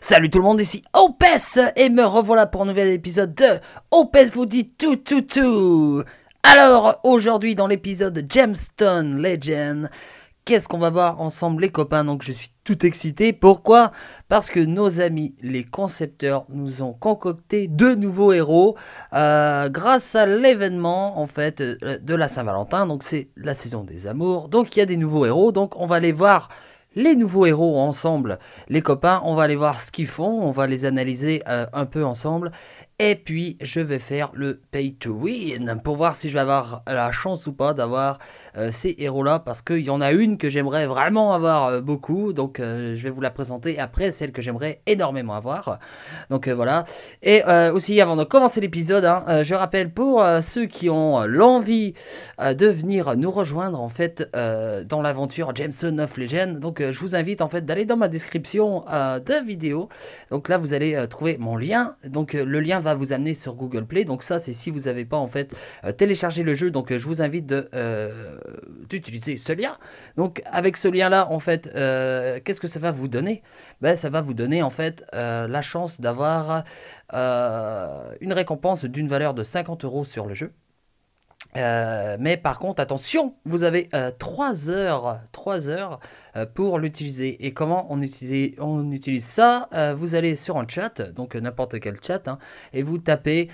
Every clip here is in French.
Salut tout le monde, ici Opes et me revoilà pour un nouvel épisode de Opes vous dit tout. Alors aujourd'hui dans l'épisode Gemstone Legend, qu'est-ce qu'on va voir ensemble les copains? Donc je suis tout excité, pourquoi? Parce que nos amis les concepteurs nous ont concocté deux nouveaux héros grâce à l'événement en fait de la Saint-Valentin. Donc c'est la saison des amours, donc il y a des nouveaux héros, donc on va les voir. Les nouveaux héros ensemble, les copains, on va aller voir ce qu'ils font, on va les analyser un peu ensemble. Et puis, je vais faire le pay to win pour voir si je vais avoir la chance ou pas d'avoir ces héros-là. Parce qu'il y en a une que j'aimerais vraiment avoir beaucoup. Donc, je vais vous la présenter après, celle que j'aimerais énormément avoir. Donc, voilà. Et aussi, avant de commencer l'épisode, je rappelle pour ceux qui ont l'envie de venir nous rejoindre en fait dans l'aventure Gemstone of Legend. Donc, je vous invite en fait d'aller dans ma description de vidéo. Donc là, vous allez trouver mon lien. Donc, le lien va vous amener sur Google Play. Donc ça, c'est si vous n'avez pas en fait téléchargé le jeu. Donc, je vous invite d'utiliser ce lien. Donc, avec ce lien-là, en fait, qu'est-ce que ça va vous donner? Ben, ça va vous donner en fait la chance d'avoir une récompense d'une valeur de 50 € sur le jeu. Mais par contre, attention, vous avez 3 heures pour l'utiliser. Et comment on utilise ça? Vous allez sur un chat, donc n'importe quel chat, et vous tapez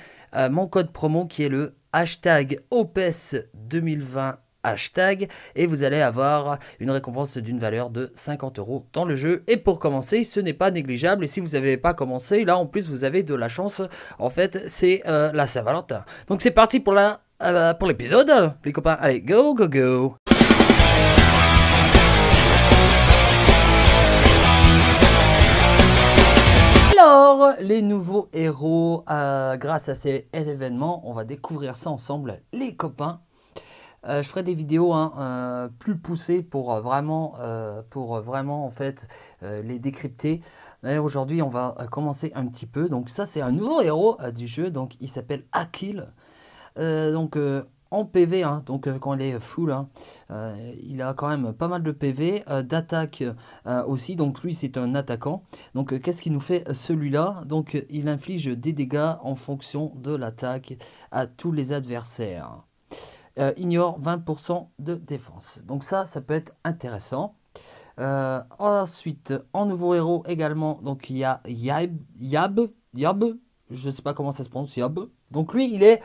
mon code promo qui est le hashtag OPES 2020 hashtag, et vous allez avoir une récompense d'une valeur de 50 € dans le jeu. Et pour commencer, ce n'est pas négligeable. Et si vous n'avez pas commencé, là en plus vous avez de la chance. En fait, c'est la Saint-Valentin. Donc c'est parti pour l'épisode, les copains. Allez, go. Alors, les nouveaux héros, grâce à cet événement, on va découvrir ça ensemble, les copains. Je ferai des vidéos plus poussées pour vraiment en fait les décrypter. Mais aujourd'hui, on va commencer un petit peu. Donc ça, c'est un nouveau héros du jeu. Donc il s'appelle Akil. En PV, donc quand il est full, il a quand même pas mal de PV, d'attaque aussi, donc lui c'est un attaquant. Donc qu'est-ce qu'il nous fait celui-là? Donc il inflige des dégâts en fonction de l'attaque à tous les adversaires. Ignore 20% de défense. Donc ça peut être intéressant. Ensuite, en nouveau héros également, donc il y a Yab, je sais pas comment ça se prononce, Yab. Donc lui il est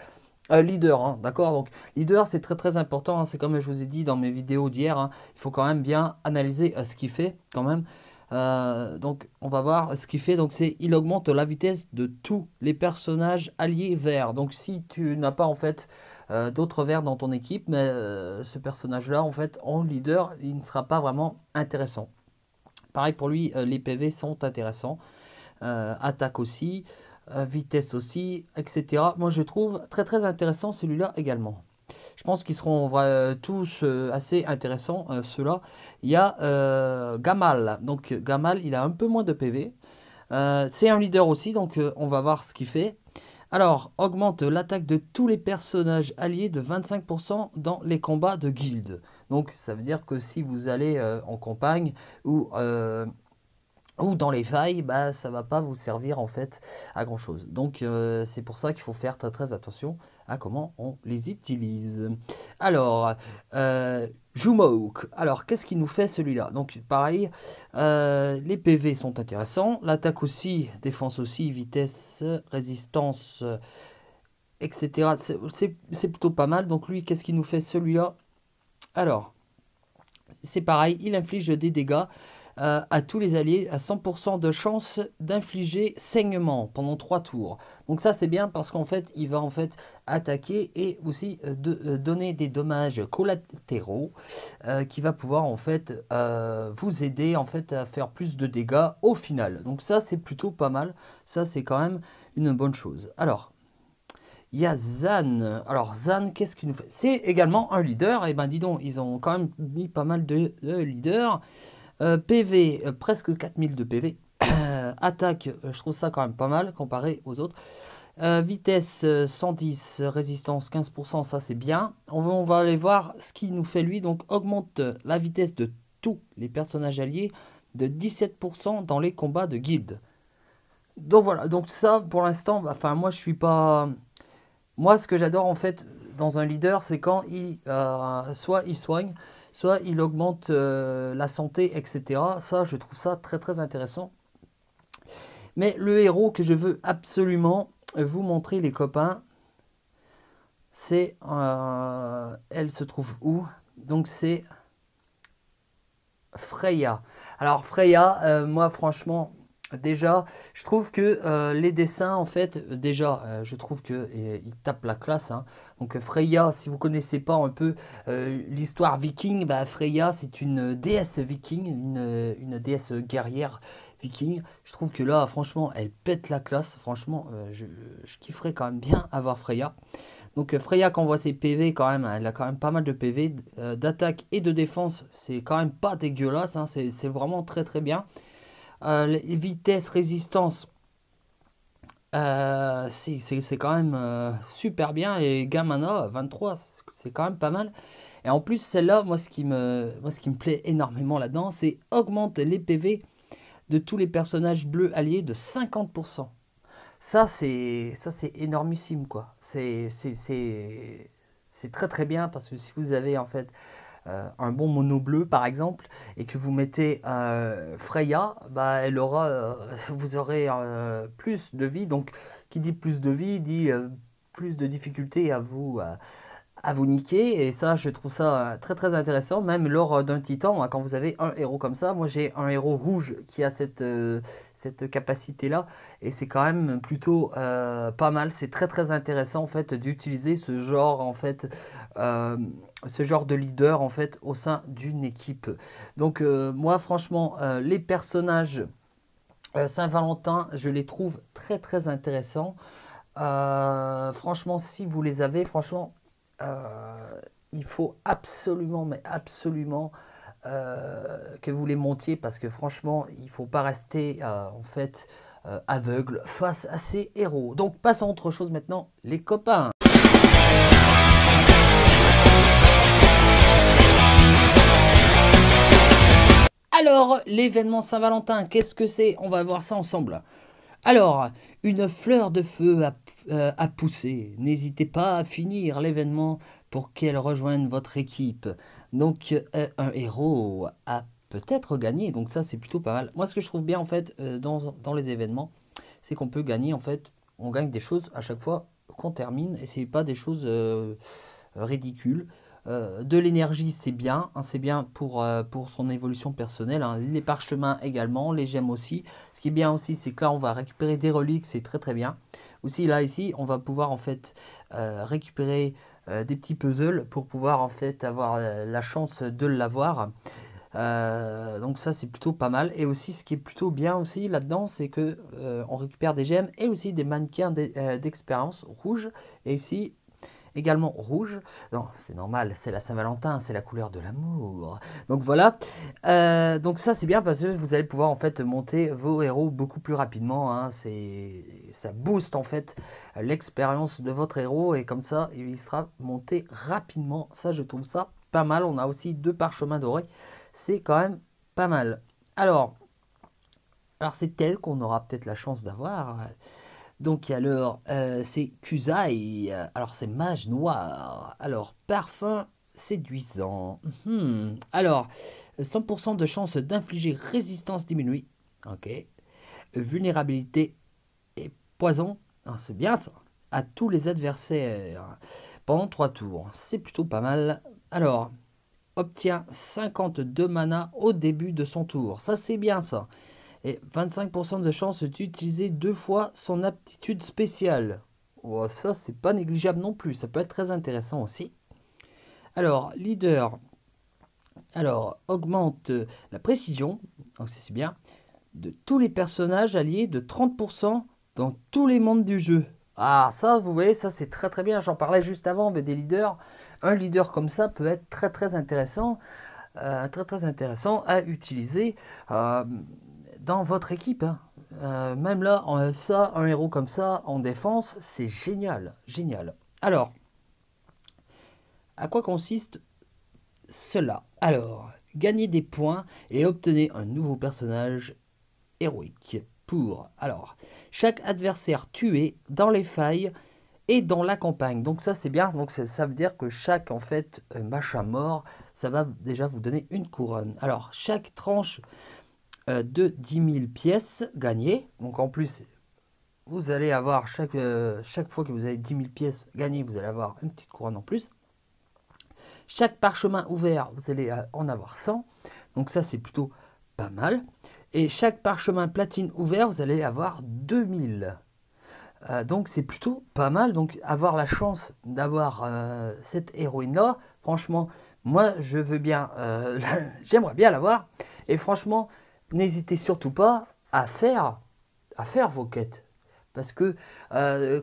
leader, d'accord. Donc leader c'est très important, c'est comme je vous ai dit dans mes vidéos d'hier, il faut quand même bien analyser ce qu'il fait quand même. Donc on va voir ce qu'il fait. Donc il augmente la vitesse de tous les personnages alliés verts. Donc si tu n'as pas en fait d'autres verts dans ton équipe, mais ce personnage là en fait en leader il ne sera pas vraiment intéressant. Pareil pour lui, les PV sont intéressants, attaque aussi, vitesse aussi, etc. Moi je trouve très intéressant celui-là également. Je pense qu'ils seront tous assez intéressants, ceux-là. Il y a Gamal. Donc Gamal, il a un peu moins de PV. C'est un leader aussi, donc on va voir ce qu'il fait. Alors, augmente l'attaque de tous les personnages alliés de 25% dans les combats de guilde. Donc ça veut dire que si vous allez en campagne ou dans les failles, bah, ça va pas vous servir en fait à grand chose. Donc c'est pour ça qu'il faut faire très attention à comment on les utilise. Alors, Jumoke. Alors, qu'est-ce qu'il nous fait celui-là? Donc pareil, les PV sont intéressants, l'attaque aussi, défense aussi, vitesse, résistance, etc. C'est plutôt pas mal. Donc lui, qu'est-ce qu'il nous fait celui-là? Alors, c'est pareil, il inflige des dégâts à tous les alliés, à 100% de chance d'infliger saignement pendant 3 tours. Donc ça c'est bien parce qu'en fait il va en fait attaquer et aussi donner des dommages collatéraux qui va pouvoir en fait vous aider en fait à faire plus de dégâts au final. Donc ça c'est plutôt pas mal, ça c'est quand même une bonne chose. Alors il y a Zan. Alors Zan, qu'est-ce qu'il nous fait? C'est également un leader. Et ben dis donc, ils ont quand même mis pas mal de leaders. PV, presque 4000 de PV. Attaque, je trouve ça quand même pas mal comparé aux autres. Vitesse 110, résistance 15%, ça c'est bien. On va aller voir ce qu'il nous fait lui. Donc augmente la vitesse de tous les personnages alliés de 17% dans les combats de guilde. Donc voilà, donc ça pour l'instant, bah, enfin moi je suis pas... Moi ce que j'adore en fait dans un leader, c'est quand soit il soigne, soit il augmente la santé, etc. Ça je trouve ça très très intéressant. Mais le héros que je veux absolument vous montrer les copains, c'est... elle se trouve où? Donc c'est Freya. Alors Freya, moi franchement, déjà, je trouve que les dessins, en fait, déjà, je trouve que ils tapent la classe, hein. Donc Freya, si vous connaissez pas un peu l'histoire viking, bah, Freya, c'est une déesse viking, une déesse guerrière viking. Je trouve que là, franchement, elle pète la classe. Franchement, je kifferais quand même bien avoir Freya. Donc Freya, quand on voit ses PV, quand même, elle a quand même pas mal de PV d'attaque et de défense. C'est quand même pas dégueulasse, hein, c'est vraiment très très bien. Les vitesses, résistance, c'est quand même super bien. Et gain mana, 23, c'est quand même pas mal. Et en plus, celle-là, moi, ce qui me plaît énormément là-dedans, c'est augmente les PV de tous les personnages bleus alliés de 50%. Ça c'est énormissime quoi. C'est très très bien parce que si vous avez en fait un bon mono bleu par exemple et que vous mettez Freya, bah elle aura, vous aurez plus de vie. Donc qui dit plus de vie dit plus de difficulté à vous niquer. Et ça, je trouve ça très très intéressant. Même lors d'un titan, hein, quand vous avez un héros comme ça, moi j'ai un héros rouge qui a cette capacité-là. Et c'est quand même plutôt pas mal. C'est très très intéressant en fait d'utiliser ce genre en fait. Ce genre de leader en fait au sein d'une équipe. Donc moi franchement les personnages Saint-Valentin je les trouve très très intéressants. Franchement, si vous les avez, franchement, il faut absolument, mais absolument que vous les montiez parce que franchement, il ne faut pas rester en fait aveugle face à ces héros. Donc, passons à autre chose maintenant, les copains. Alors, l'événement Saint-Valentin, qu'est-ce que c'est? On va voir ça ensemble. Alors, une fleur de feu a poussé. N'hésitez pas à finir l'événement pour qu'elle rejoigne votre équipe. Donc, un héros a peut-être gagné. Donc ça, c'est plutôt pas mal. Moi, ce que je trouve bien, en fait, dans les événements, c'est qu'on peut gagner, en fait, on gagne des choses à chaque fois qu'on termine. Et c'est pas des choses ridicules. De l'énergie, c'est bien, hein, c'est bien pour son évolution personnelle, hein. Les parchemins également, les gemmes aussi. Ce qui est bien aussi, c'est que là, on va récupérer des reliques, c'est très très bien. Aussi, là, ici, on va pouvoir en fait récupérer des petits puzzles pour pouvoir en fait avoir la chance de l'avoir. Donc ça, c'est plutôt pas mal. Et aussi, ce qui est plutôt bien aussi là-dedans, c'est que on récupère des gemmes et aussi des mannequins d'expérience rouges. Et ici, également rouge. Non, c'est normal, c'est la Saint-Valentin, c'est la couleur de l'amour. Donc voilà. Donc ça c'est bien parce que vous allez pouvoir en fait monter vos héros beaucoup plus rapidement, hein. Ça booste en fait l'expérience de votre héros et comme ça il sera monté rapidement. Ça je trouve ça pas mal. On a aussi deux parchemins dorés. C'est quand même pas mal. Alors c'est tel qu'on aura peut-être la chance d'avoir. Donc alors, c'est Kusai, alors c'est mage noir, alors parfum séduisant. Alors, 100% de chance d'infliger résistance diminuée, ok. Vulnérabilité et poison, ah, c'est bien ça, à tous les adversaires pendant 3 tours, c'est plutôt pas mal. Alors, obtient 52 mana au début de son tour, ça c'est bien ça. Et 25% de chance d'utiliser 2 fois son aptitude spéciale. Oh, ça, c'est pas négligeable non plus. Ça peut être très intéressant aussi. Alors, leader. Alors, augmente la précision. Donc, c'est bien. De tous les personnages alliés de 30% dans tous les mondes du jeu. Ah, ça, vous voyez, ça, c'est très très bien. J'en parlais juste avant, mais des leaders. Un leader comme ça peut être très très intéressant. Très très intéressant à utiliser dans votre équipe, hein. Même là, ça, un héros comme ça en défense, c'est génial, génial. Alors, à quoi consiste cela? Alors, gagner des points et obtenir un nouveau personnage héroïque. pour. Alors, chaque adversaire tué dans les failles et dans la campagne. Donc ça c'est bien, donc ça veut dire que chaque en fait machin mort, ça va déjà vous donner une couronne. Alors chaque tranche de 10 000 pièces gagnées, donc en plus vous allez avoir chaque fois que vous avez 10 000 pièces gagnées, vous allez avoir une petite couronne en plus. Chaque parchemin ouvert, vous allez en avoir 100, donc ça c'est plutôt pas mal. Et chaque parchemin platine ouvert, vous allez avoir 2000. Donc c'est plutôt pas mal. Donc avoir la chance d'avoir cette héroïne là, franchement, moi je veux bien, j'aimerais bien l'avoir. Et franchement, n'hésitez surtout pas à faire vos quêtes. Parce que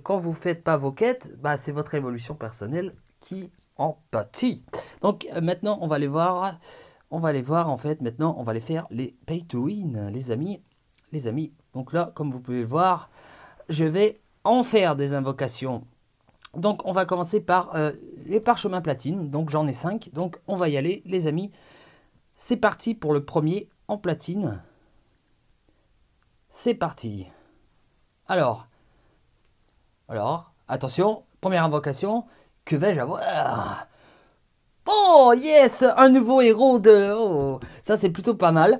quand vous ne faites pas vos quêtes, bah, c'est votre évolution personnelle qui en pâtit. Donc maintenant on va les voir. On va les voir en fait. Maintenant on va les faire les pay to win, les amis. Les amis. Donc là, comme vous pouvez le voir, je vais en faire des invocations. Donc on va commencer par les parchemins platine. Donc j'en ai 5. Donc on va y aller les amis. C'est parti pour le premier en platine. C'est parti. Alors, attention, première invocation. Que vais-je avoir? Oh yes, un nouveau héros de... Oh, ça c'est plutôt pas mal.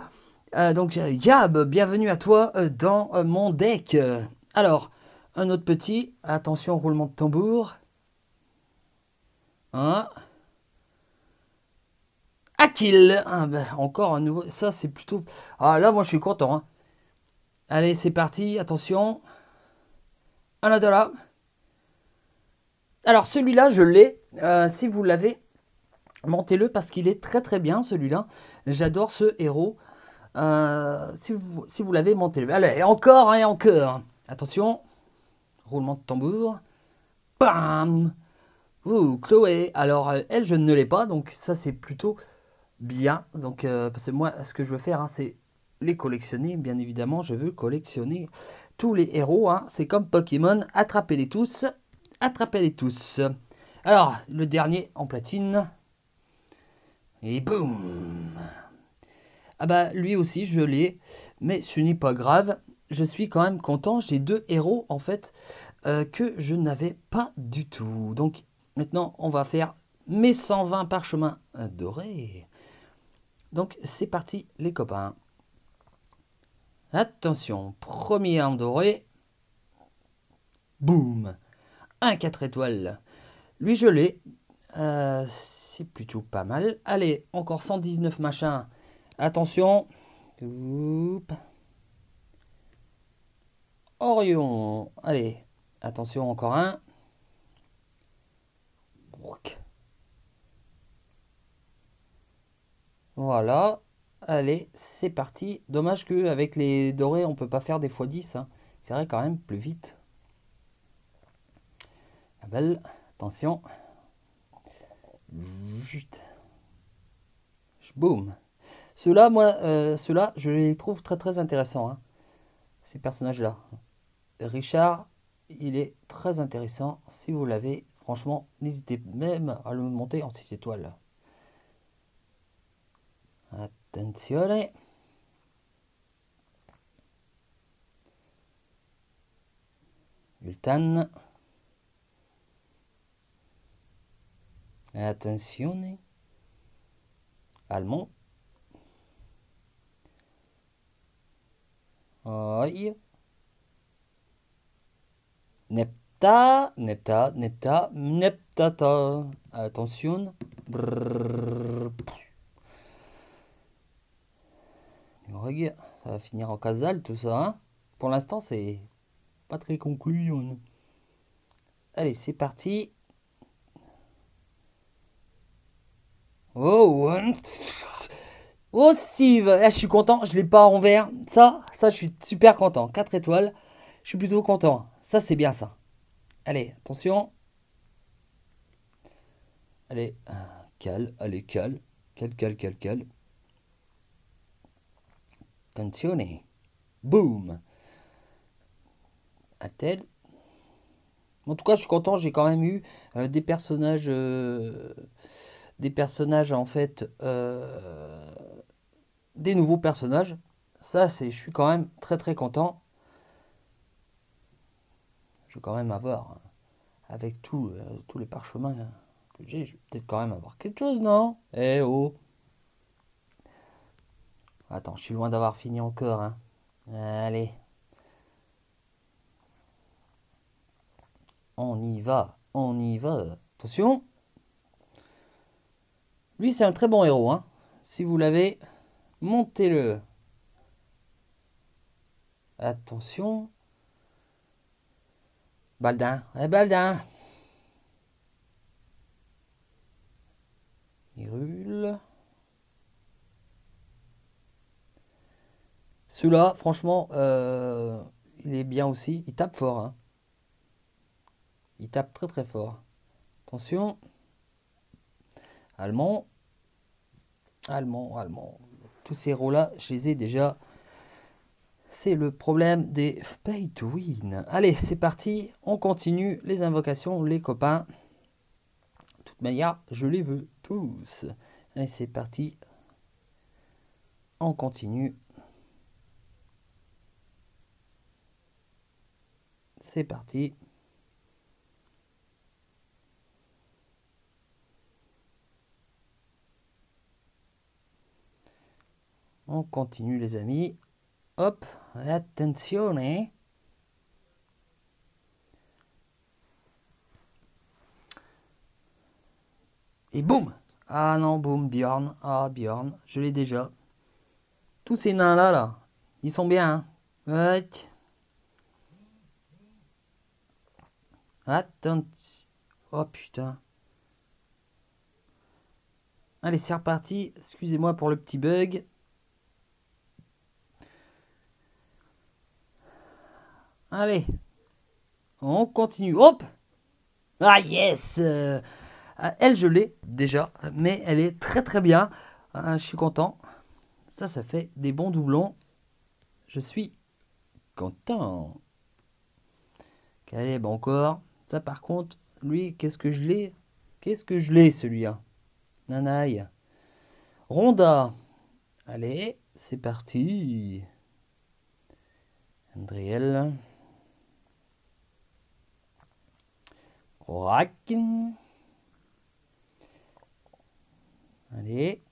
Donc Yab, bienvenue à toi dans mon deck. Alors, un autre petit. Attention, roulement de tambour. Hein? Akil. Ah, ben, encore un nouveau. Ça, c'est plutôt... Ah, là, moi, je suis content. Hein. Allez, c'est parti. Attention. Un autre là. Alors, celui-là, je l'ai. Si vous l'avez, montez-le parce qu'il est très, très bien, celui-là. J'adore ce héros. Si vous l'avez, montez-le. Allez, encore, hein, encore. Attention. Roulement de tambour. Bam! Ouh, Chloé. Alors, elle, je ne l'ai pas. Donc, ça, c'est plutôt bien. Donc, parce que moi, ce que je veux faire, hein, c'est les collectionner. Bien évidemment, je veux collectionner tous les héros. Hein. C'est comme Pokémon. Attrapez-les tous. Attrapez-les tous. Alors, le dernier en platine. Et boum! Ah bah, lui aussi, je l'ai. Mais ce n'est pas grave. Je suis quand même content. J'ai 2 héros, en fait, que je n'avais pas du tout. Donc, maintenant, on va faire mes 120 parchemins dorés. Donc, c'est parti, les copains. Attention, premier en doré. Boum! Un 4 étoiles. Lui, je l'ai. C'est plutôt pas mal. Allez, encore 119 machins. Attention. Oup. Orion. Allez, attention, encore un. Voilà. Allez, c'est parti. Dommage qu'avec les dorés, on peut pas faire des x10. Hein. C'est vrai quand même plus vite. Belle. Attention. Boum. Ceux-là, moi, je les trouve très très intéressants. Hein. Ces personnages-là. Richard, il est très intéressant. Si vous l'avez, franchement, n'hésitez même à le monter en 6 étoiles. Attenzione. Ultan. Attenzione. Allemand. Aïe. Neptata. Attention. Brrr. Regarde, ça va finir en casal tout ça. Hein. Pour l'instant, c'est pas très concluant. Allez, c'est parti. Oh, oh Steve, là, je suis content, je l'ai pas en vert. Ça, je suis super content. 4 étoiles, je suis plutôt content. Ça, c'est bien ça. Allez, attention. Allez, cale, allez, cale. Cale. Attenzione. Boum. Attel. En tout cas, je suis content, j'ai quand même eu des personnages en fait, des nouveaux personnages. Ça, je suis quand même très très content. Je vais quand même avoir, avec tous les parchemins que j'ai, je vais peut-être quand même avoir quelque chose, non? Eh oh! Attends, je suis loin d'avoir fini encore, hein. Allez, on y va, on y va. Attention, lui c'est un très bon héros, hein. Si vous l'avez, montez-le. Attention. Baldin, Baldin. Hyrule. Celui-là, franchement, il est bien aussi. Il tape fort, hein. Il tape très très fort. Attention. Allemand. Allemand, allemand. Tous ces héros-là, je les ai déjà. C'est le problème des pay to win. Allez, c'est parti. On continue les invocations, les copains. De toute manière, je les veux tous. Allez, c'est parti. On continue. C'est parti. On continue les amis. Hop, attention. Et boum. Ah non, boum, Bjorn. Ah, Bjorn, je l'ai déjà. Tous ces nains-là, là, ils sont bien. Hein. Attention. Oh putain. Allez, c'est reparti. Excusez-moi pour le petit bug. Allez. On continue. Hop. Ah yes. Elle, je l'ai déjà. Mais elle est très très bien. Je suis content. Ça fait des bons doublons. Je suis content. Allez, bon encore. Ça par contre, lui, qu'est-ce que je l'ai? Qu'est-ce que je l'ai celui-là? Nanaï. Ronda. Allez, c'est parti. Andriel. Rorak. Allez.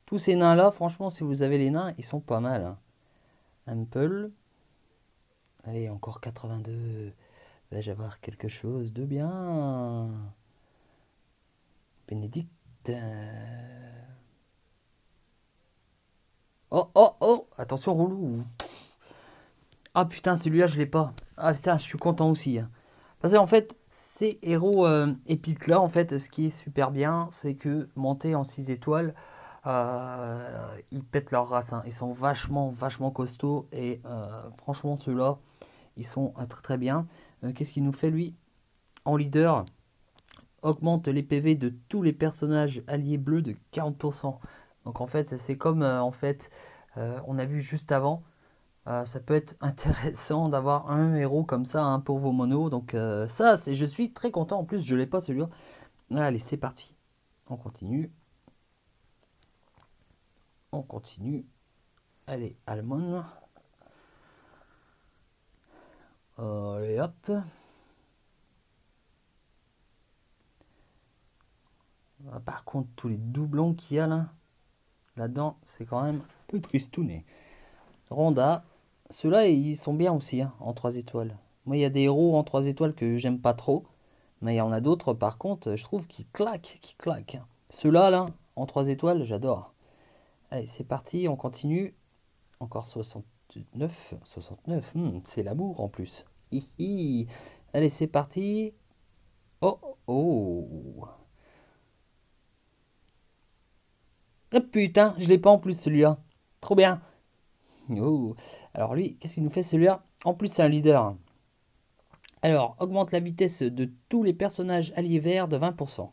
Tous ces nains-là, franchement, si vous avez les nains, ils sont pas mal. Hein. Ample. Allez, encore 82. Vais-je avoir quelque chose de bien? Bénédicte. Oh, oh, oh. Attention, relou. Ah putain, celui-là, je l'ai pas. Ah putain, je suis content aussi. Hein. Parce qu'en fait, ces héros épiques-là, en fait, ce qui est super bien, c'est que monter en 6 étoiles, ils pètent leur race. Hein. Ils sont vachement, vachement costauds. Et franchement, ceux-là, ils sont très, très bien. Qu'est-ce qu'il nous fait, lui? En leader, augmente les PV de tous les personnages alliés bleus de 40%. Donc, en fait, c'est comme, en fait, on a vu juste avant. Ça peut être intéressant d'avoir un héros comme ça hein, pour vos monos. Donc ça, je suis très content. En plus, je l'ai pas celui-là. Allez, c'est parti. On continue. On continue. Allez, Almond. Allez, hop. Ah, par contre, tous les doublons qu'il y a là, là-dedans, c'est quand même un peu tristouné. Ronda. Ceux-là, ils sont bien aussi hein, en 3 étoiles. Moi, il y a des héros en 3 étoiles que j'aime pas trop. Mais il y en a d'autres, par contre, je trouve qui claquent, qui claquent. Ceux-là, là, en 3 étoiles, j'adore. Allez, c'est parti, on continue. Encore 69, 69, c'est l'amour en plus. Hihi. Allez, c'est parti. Oh, oh. Oh putain, je l'ai pas en plus celui-là. Trop bien. Oh. Alors lui, qu'est-ce qu'il nous fait celui-là? En plus, c'est un leader. Alors, augmente la vitesse de tous les personnages alliés verts de 20%.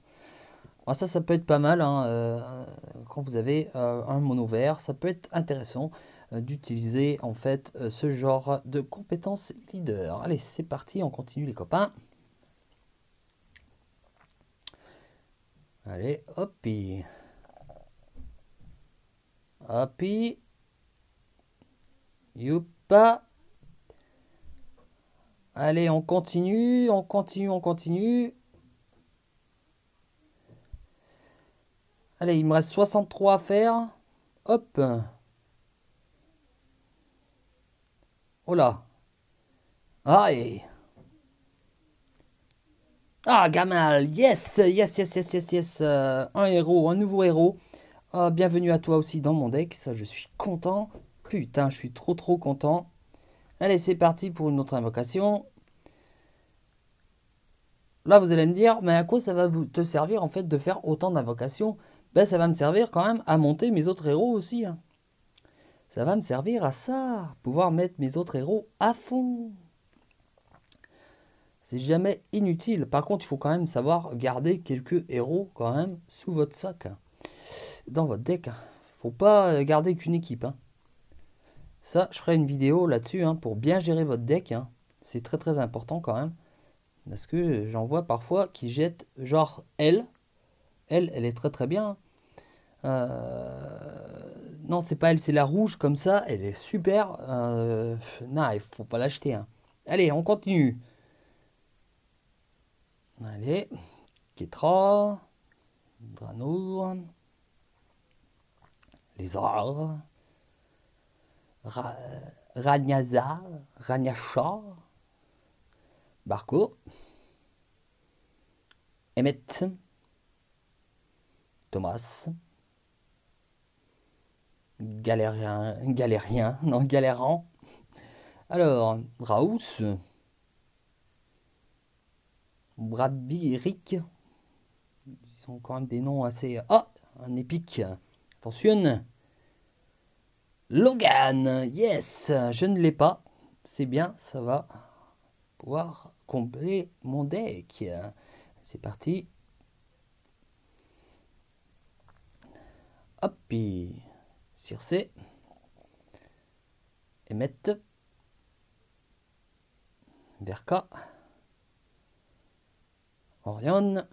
Alors ça peut être pas mal hein, quand vous avez un mono vert. Ça peut être intéressant d'utiliser en fait ce genre de compétences leader. Allez, c'est parti, on continue les copains. Allez, hoppi. Hoppi. Youpa. Allez, on continue, on continue, on continue. Allez, il me reste 63 à faire. Hop. Oh là. Aïe. Ah, Gamal. Yes, yes, yes, yes, yes, yes. Un héros, un nouveau héros. Ah, bienvenue à toi aussi dans mon deck. Ça, je suis content. Putain, je suis trop content. Allez, c'est parti pour une autre invocation. Là, vous allez me dire, mais à quoi ça va te servir en fait de faire autant d'invocations? Ben, ça va me servir quand même à monter mes autres héros aussi, hein. Ça va me servir à ça, pouvoir mettre mes autres héros à fond. C'est jamais inutile. Par contre, il faut quand même savoir garder quelques héros quand même sous votre sac, hein, dans votre deck, hein. Faut pas garder qu'une équipe, hein. Ça, je ferai une vidéo là-dessus, hein, pour bien gérer votre deck, hein. C'est très important quand même. Parce que j'en vois parfois qui jettent genre elle. Elle est très bien, hein. Non, c'est pas elle, c'est la rouge comme ça. Elle est super. Non, il faut pas l'acheter, hein. Allez, on continue. Allez, Ketra, Draenor, les Ra- Ragnaza, Ragnachar, Barco, Emmet, Thomas, non, Galérant. Alors, Raus, Brabiric, ils sont quand même des noms assez... Ah, un épique. Attention. Logan, yes, je ne l'ai pas. C'est bien, ça va pouvoir combler mon deck. C'est parti. Hop, et Circe, Emmet, Berka, Orion,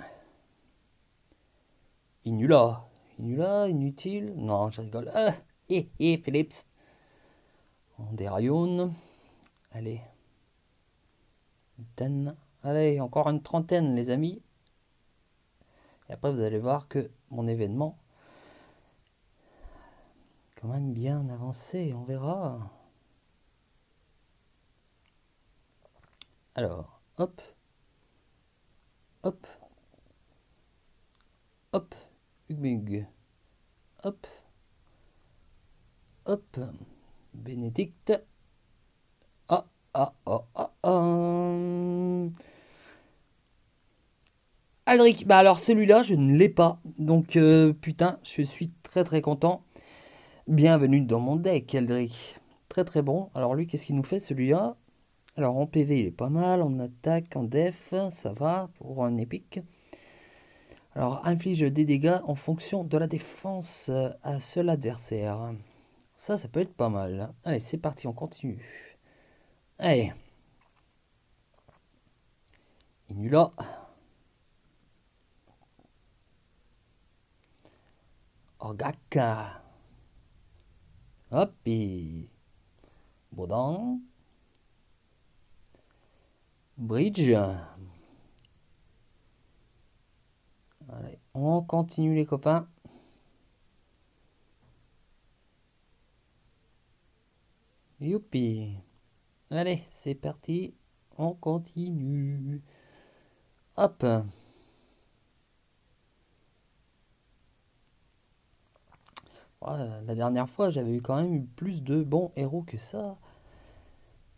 Inula. Inula, inutile. Non, je rigole. Ah, Philips. Anderion. Allez. Ten. Allez, encore une trentaine, les amis. Et après, vous allez voir que mon événement est quand même bien avancé. On verra. Alors, hop. Hop. Hop. Hugmug. Hop. Hop. Bénédicte. Ah, ah, ah, ah, ah. Aldric, bah alors celui-là, je ne l'ai pas. Donc, putain, je suis très content. Bienvenue dans mon deck, Aldric. Très bon. Alors lui, qu'est-ce qu'il nous fait celui-là? Alors en PV, il est pas mal. En attaque, en def, ça va pour un épique. Alors inflige des dégâts en fonction de la défense à seul adversaire. Ça peut être pas mal. Allez, c'est parti, on continue. Allez. Inula. Orgak. Hop, et... Bodan. Bridge. Allez, on continue les copains. Youpi. Allez, c'est parti. On continue. Hop. La dernière fois, j'avais eu quand même eu plus de bons héros que ça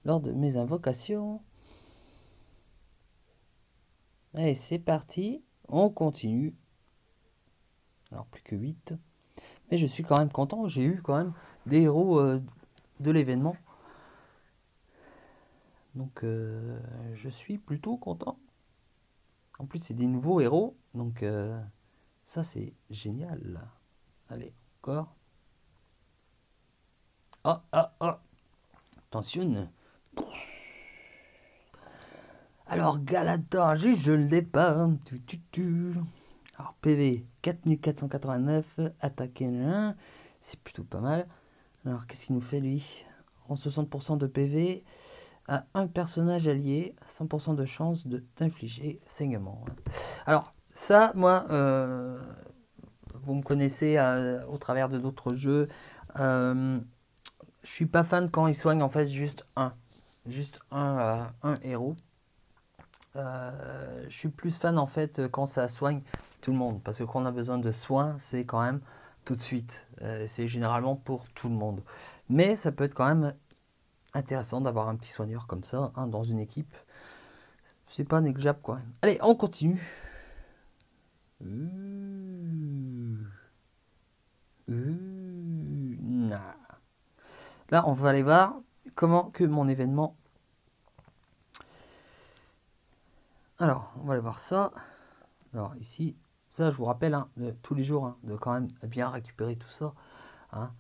lors de mes invocations. Allez, c'est parti. On continue. Alors, plus que 8. Mais je suis quand même content. J'ai eu quand même des héros de l'événement. Donc, je suis plutôt content. En plus, c'est des nouveaux héros. Donc, ça, c'est génial. Allez, encore. Ah. Attention. Alors, Galator, je ne l'ai pas. Alors, PV 4489, attaque 1, c'est plutôt pas mal. Alors, qu'est-ce qu'il nous fait lui? En 60% de PV, à un personnage allié, 100% de chance d'infliger saignement. Alors, ça, moi, vous me connaissez au travers de d'autres jeux. Je suis pas fan quand ils soignent en fait juste un héros. Je suis plus fan en fait quand ça soigne tout le monde, parce que quand on a besoin de soins, c'est quand même tout de suite. C'est généralement pour tout le monde. Mais ça peut être quand même intéressant d'avoir un petit soigneur comme ça hein, dans une équipe. C'est pas négligeable quoi. Allez, on continue. Nah. Là, on va aller voir comment que mon événement. Alors, on va aller voir ça. Alors ici, ça je vous rappelle, hein, de, tous les jours, hein, de quand même bien récupérer tout ça. Hein.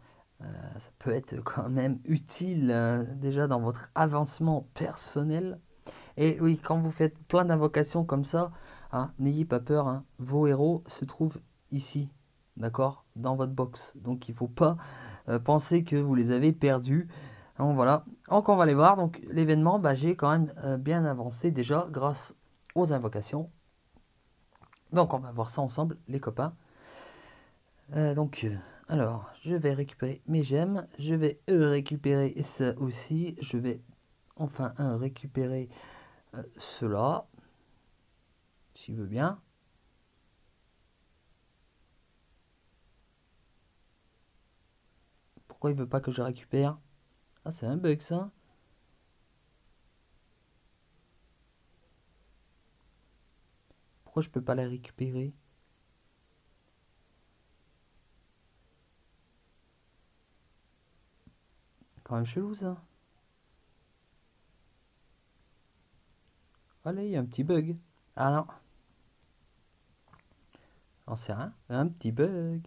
Ça peut être quand même utile déjà dans votre avancement personnel. Et oui, quand vous faites plein d'invocations comme ça, hein, n'ayez pas peur, hein, vos héros se trouvent ici, d'accord, dans votre box. Donc il ne faut pas penser que vous les avez perdus. Donc voilà, donc on va les voir. Donc l'événement, bah, j'ai quand même bien avancé déjà grâce aux invocations. Donc on va voir ça ensemble, les copains. Alors, je vais récupérer mes gemmes. Je vais récupérer ça aussi. Je vais enfin récupérer cela. S'il veut bien. Pourquoi il veut pas que je récupère? Ah, c'est un bug ça. Pourquoi je peux pas la récupérer? Quand même chelou ça. Allez, il y a un petit bug. Ah non. J'en sais rien. Un petit bug.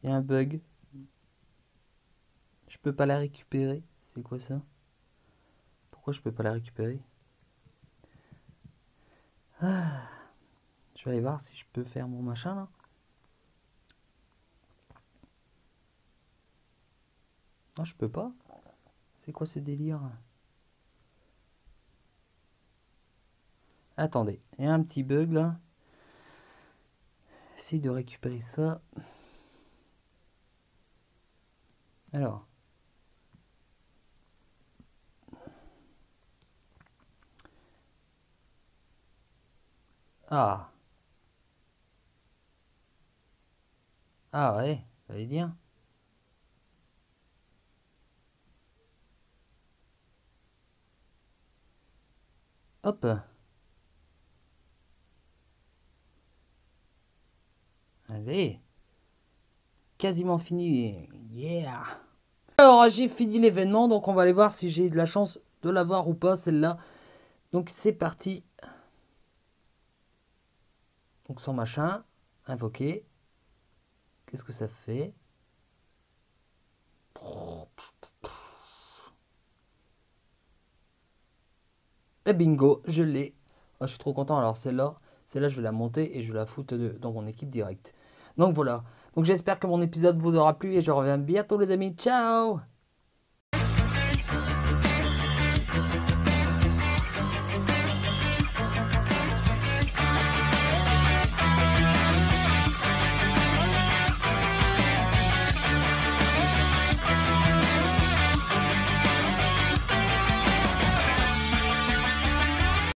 Il y a un bug. Je peux pas la récupérer. C'est quoi ça? Pourquoi je peux pas la récupérer? Ah. Je vais aller voir si je peux faire mon machin là. Non, je peux pas. C'est quoi ce délire? Attendez, il y a un petit bug là. Essaye de récupérer ça. Alors. Ah. Ah ouais, ça veut dire. Hop. Allez. Quasiment fini. Yeah. Alors, j'ai fini l'événement, donc on va aller voir si j'ai de la chance de l'avoir ou pas, celle-là. Donc, c'est parti. Donc, sans machin. Invoquer. Qu'est-ce que ça fait? Et bingo, je l'ai. Oh, je suis trop content. Alors, celle-là, je vais la monter et je vais la foutre dans mon équipe directe. Donc, voilà. Donc, j'espère que mon épisode vous aura plu et je reviens bientôt, les amis. Ciao!